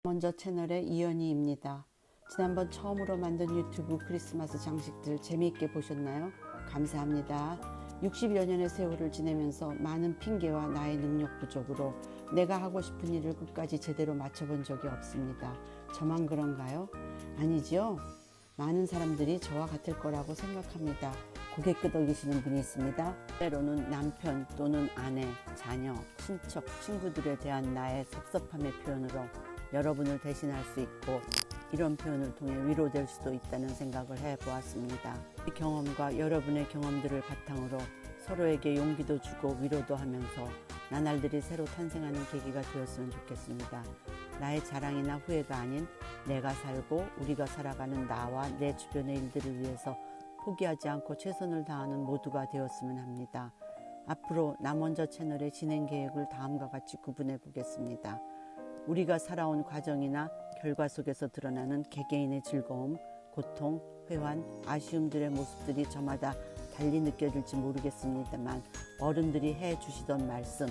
먼저 채널의 이연희입니다. 지난번 처음으로 만든 유튜브 크리스마스 장식들 재미있게 보셨나요? 감사합니다. 60여 년의 세월을 지내면서 많은 핑계와 나의 능력 부족으로 내가 하고 싶은 일을 끝까지 제대로 맞춰본 적이 없습니다. 저만 그런가요? 아니지요. 많은 사람들이 저와 같을 거라고 생각합니다. 고개 끄덕이시는 분이 있습니다. 때로는 남편 또는 아내, 자녀, 친척, 친구들에 대한 나의 섭섭함의 표현으로 여러분을 대신할 수 있고 이런 표현을 통해 위로될 수도 있다는 생각을 해보았습니다. 이 경험과 여러분의 경험들을 바탕으로 서로에게 용기도 주고 위로도 하면서 나날들이 새로 탄생하는 계기가 되었으면 좋겠습니다. 나의 자랑이나 후회가 아닌 내가 살고 우리가 살아가는 나와 내 주변의 일들을 위해서 포기하지 않고 최선을 다하는 모두가 되었으면 합니다. 앞으로 나 먼저 채널의 진행 계획을 다음과 같이 구분해 보겠습니다. 우리가 살아온 과정이나 결과 속에서 드러나는 개개인의 즐거움, 고통, 회환, 아쉬움들의 모습들이 저마다 달리 느껴질지 모르겠습니다만 어른들이 해주시던 말씀,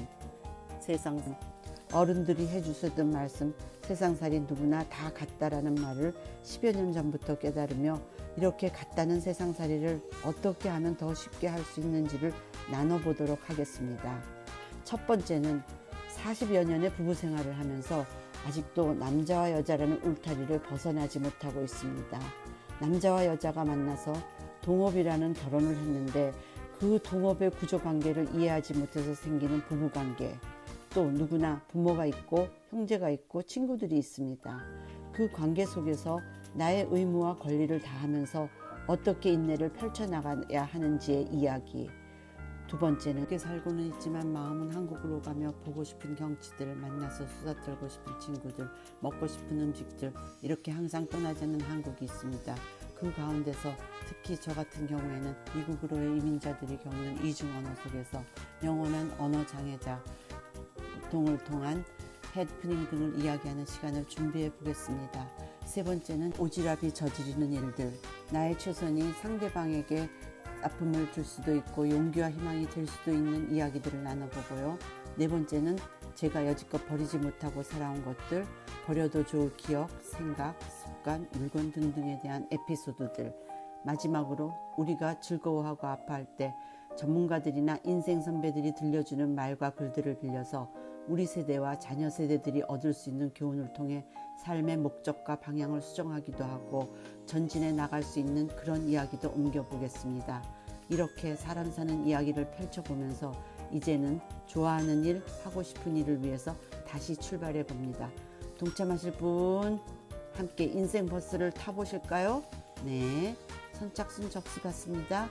세상살이 누구나 다 같다라는 말을 10여 년 전부터 깨달으며 이렇게 같다는 세상살이를 어떻게 하면 더 쉽게 할 수 있는지를 나눠보도록 하겠습니다. 첫 번째는 40여 년의 부부 생활을 하면서 아직도 남자와 여자라는 울타리를 벗어나지 못하고 있습니다. 남자와 여자가 만나서 동업이라는 결혼을 했는데 그 동업의 구조관계를 이해하지 못해서 생기는 부부관계, 또 누구나 부모가 있고 형제가 있고 친구들이 있습니다. 그 관계 속에서 나의 의무와 권리를 다하면서 어떻게 인내를 펼쳐나가야 하는지의 이야기. 두 번째는 함께 살고는 있지만 마음은 한국으로 가며 보고 싶은 경치들, 만나서 수다 떨고 싶은 친구들, 먹고 싶은 음식들, 이렇게 항상 떠나지 않는 한국이 있습니다. 그 가운데서 특히 저 같은 경우에는 미국으로의 이민자들이 겪는 이중 언어 속에서 영원한 언어 장애자, 고통을 통한 해프닝 등을 이야기하는 시간을 준비해 보겠습니다. 세 번째는 오지랖이 저지르는 일들, 나의 최선이 상대방에게 아픔을 줄 수도 있고 용기와 희망이 될 수도 있는 이야기들을 나눠보고요. 네 번째는 제가 여지껏 버리지 못하고 살아온 것들, 버려도 좋을 기억, 생각, 습관, 물건 등등에 대한 에피소드들, 마지막으로 우리가 즐거워하고 아파할 때 전문가들이나 인생 선배들이 들려주는 말과 글들을 빌려서 우리 세대와 자녀 세대들이 얻을 수 있는 교훈을 통해 삶의 목적과 방향을 수정하기도 하고 전진해 나갈 수 있는 그런 이야기도 옮겨보겠습니다. 이렇게 사람 사는 이야기를 펼쳐보면서 이제는 좋아하는 일, 하고 싶은 일을 위해서 다시 출발해 봅니다. 동참하실 분 함께 인생 버스를 타보실까요? 네, 선착순 접수 받습니다.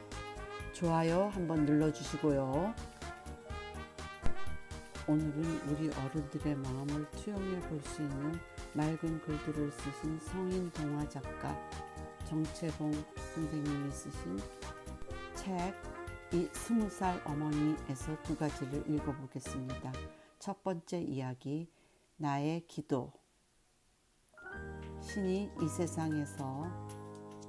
좋아요 한번 눌러주시고요. 오늘은 우리 어른들의 마음을 투영해 볼 수 있는 맑은 글들을 쓰신 성인 동화 작가 정채봉 선생님이 쓰신 책 이 20살 어머니에서 두 가지를 읽어보겠습니다. 첫 번째 이야기, 나의 기도. 신이 이 세상에서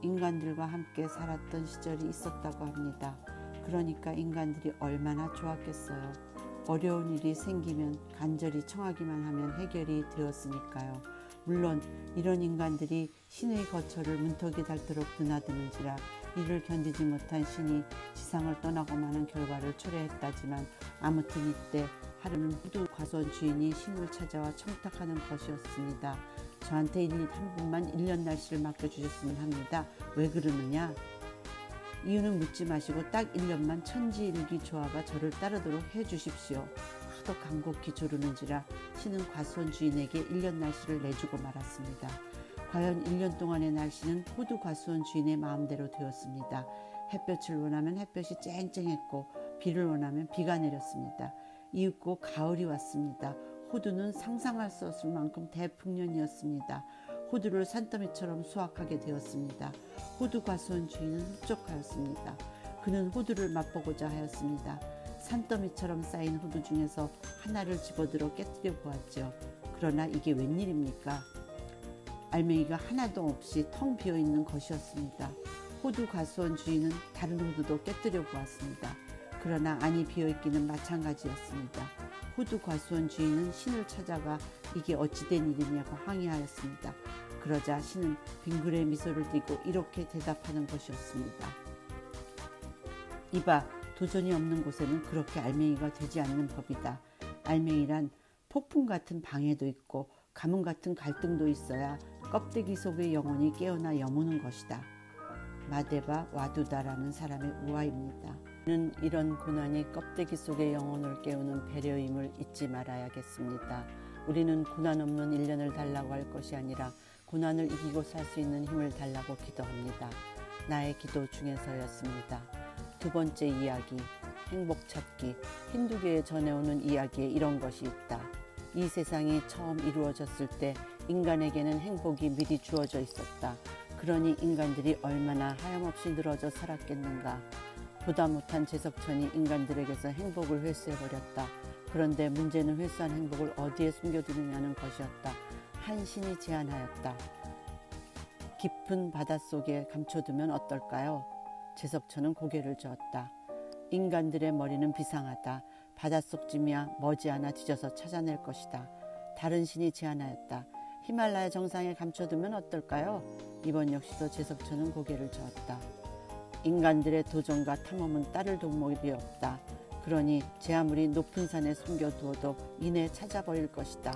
인간들과 함께 살았던 시절이 있었다고 합니다. 그러니까 인간들이 얼마나 좋았겠어요. 어려운 일이 생기면 간절히 청하기만 하면 해결이 되었으니까요. 물론 이런 인간들이 신의 거처를 문턱이 닳도록 드나드는지라 이를 견디지 못한 신이 지상을 떠나고 마는 결과를 초래했다지만 아무튼 이때 하루는 호두 과수원 주인이 신을 찾아와 청탁하는 것이었습니다. 저한테 한 분만 1년 날씨를 맡겨주셨으면 합니다. 왜 그러느냐? 이유는 묻지 마시고 딱 1년만 천지일기 조화가 저를 따르도록 해주십시오. 하도 간곡히 조르는지라 신은 과수원 주인에게 1년 날씨를 내주고 말았습니다. 과연 1년 동안의 날씨는 호두 과수원 주인의 마음대로 되었습니다. 햇볕을 원하면 햇볕이 쨍쨍했고 비를 원하면 비가 내렸습니다. 이윽고 가을이 왔습니다. 호두는 상상할 수 없을 만큼 대풍년이었습니다. 호두를 산더미처럼 수확하게 되었습니다. 호두 과수원 주인은 흡족하였습니다. 그는 호두를 맛보고자 하였습니다. 산더미처럼 쌓인 호두 중에서 하나를 집어들어 깨뜨려 보았죠. 그러나 이게 웬일입니까? 알맹이가 하나도 없이 텅 비어있는 것이었습니다. 호두 과수원 주인은 다른 호두도 깨뜨려 보았습니다. 그러나 안이 비어있기는 마찬가지였습니다. 호두 과수원 주인은 신을 찾아가 이게 어찌된 일이냐고 항의하였습니다. 그러자 신은 빙그레 미소를 띠고 이렇게 대답하는 것이었습니다. 이봐, 도전이 없는 곳에는 그렇게 알맹이가 되지 않는 법이다. 알맹이란 폭풍 같은 방해도 있고 가뭄 같은 갈등도 있어야 껍데기 속의 영혼이 깨어나 여무는 것이다. 마데바 와두다라는 사람의 우화입니다. 는 이런 고난이 껍데기 속의 영혼을 깨우는 배려임을 잊지 말아야겠습니다. 우리는 고난 없는 1년을 달라고 할 것이 아니라 고난을 이기고 살 수 있는 힘을 달라고 기도합니다. 나의 기도 중에서였습니다. 두 번째 이야기, 행복 찾기. 힌두교에 전해오는 이야기에 이런 것이 있다. 이 세상이 처음 이루어졌을 때 인간에게는 행복이 미리 주어져 있었다. 그러니 인간들이 얼마나 하염없이 늘어져 살았겠는가. 보다 못한 제석천이 인간들에게서 행복을 회수해버렸다. 그런데 문제는 회수한 행복을 어디에 숨겨두느냐는 것이었다. 한 신이 제안하였다. 깊은 바닷속에 감춰두면 어떨까요? 제석천은 고개를 저었다. 인간들의 머리는 비상하다. 바닷속쯤이야 머지않아 뒤져서 찾아낼 것이다. 다른 신이 제안하였다. 히말라야 정상에 감춰두면 어떨까요? 이번 역시도 제석천은 고개를 저었다. 인간들의 도전과 탐험은 따를 동물이 없다. 그러니 제 아무리 높은 산에 숨겨두어도 이내 찾아버릴 것이다.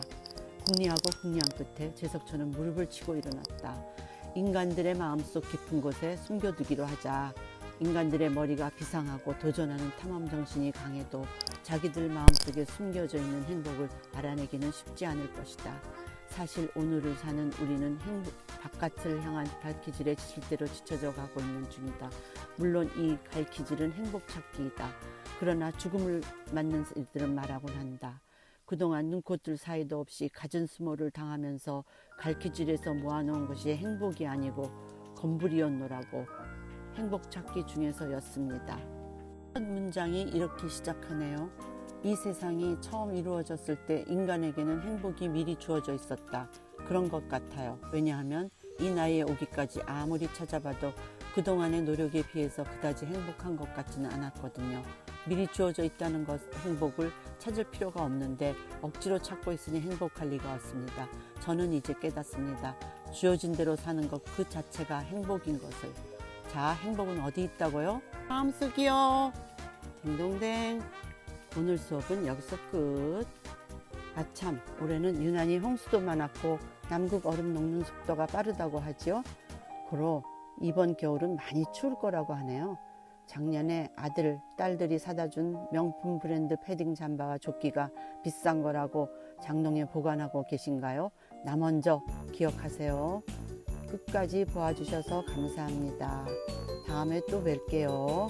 궁리하고 궁리한 끝에 제석천은 무릎을 치고 일어났다. 인간들의 마음속 깊은 곳에 숨겨두기로 하자. 인간들의 머리가 비상하고 도전하는 탐험 정신이 강해도 자기들 마음속에 숨겨져 있는 행복을 알아내기는 쉽지 않을 것이다. 사실 오늘을 사는 우리는 바깥을 향한 갈퀴질에 실대로 지쳐져 가고 있는 중이다. 물론 이 갈퀴질은 행복 찾기이다. 그러나 죽음을 맞는 이들은 말하곤 한다. 그동안 눈코뜰 사이도 없이 갖은 수모를 당하면서 갈퀴질에서 모아놓은 것이 행복이 아니고 건불이었노라고. 행복 찾기 중에서였습니다. 첫 문장이 이렇게 시작하네요. 이 세상이 처음 이루어졌을 때 인간에게는 행복이 미리 주어져 있었다. 그런 것 같아요. 왜냐하면 이 나이에 오기까지 아무리 찾아봐도 그동안의 노력에 비해서 그다지 행복한 것 같지는 않았거든요. 미리 주어져 있다는 행복을 찾을 필요가 없는데 억지로 찾고 있으니 행복할 리가 없습니다. 저는 이제 깨닫습니다. 주어진 대로 사는 것 그 자체가 행복인 것을. 자, 행복은 어디 있다고요? 마음속이요. 딩동댕. 오늘 수업은 여기서 끝. 아참, 올해는 유난히 홍수도 많았고 남극 얼음 녹는 속도가 빠르다고 하지요. 그러 이번 겨울은 많이 추울 거라고 하네요. 작년에 아들, 딸들이 사다 준 명품 브랜드 패딩 잠바와 조끼가 비싼 거라고 장롱에 보관하고 계신가요? 나 먼저 기억하세요. 끝까지 보아주셔서 감사합니다. 다음에 또 뵐게요.